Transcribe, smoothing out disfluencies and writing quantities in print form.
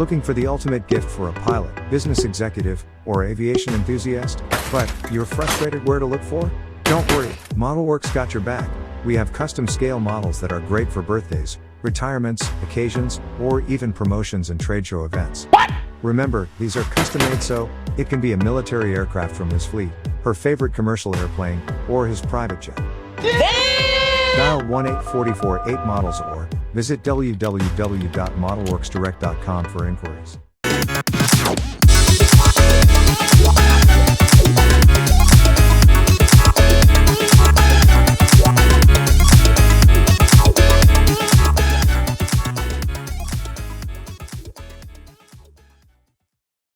Looking for the ultimate gift for a pilot, business executive, or aviation enthusiast, but you're frustrated where to look for? Don't worry, Modelworks got your back. We have custom scale models that are great for birthdays, retirements, occasions, or even promotions and trade show events. What? Remember, these are custom made, so it can be a military aircraft from his fleet, her favorite commercial airplane, or his private jet. Dial 1-844-8 models or visit www.modelworksdirect.com for inquiries.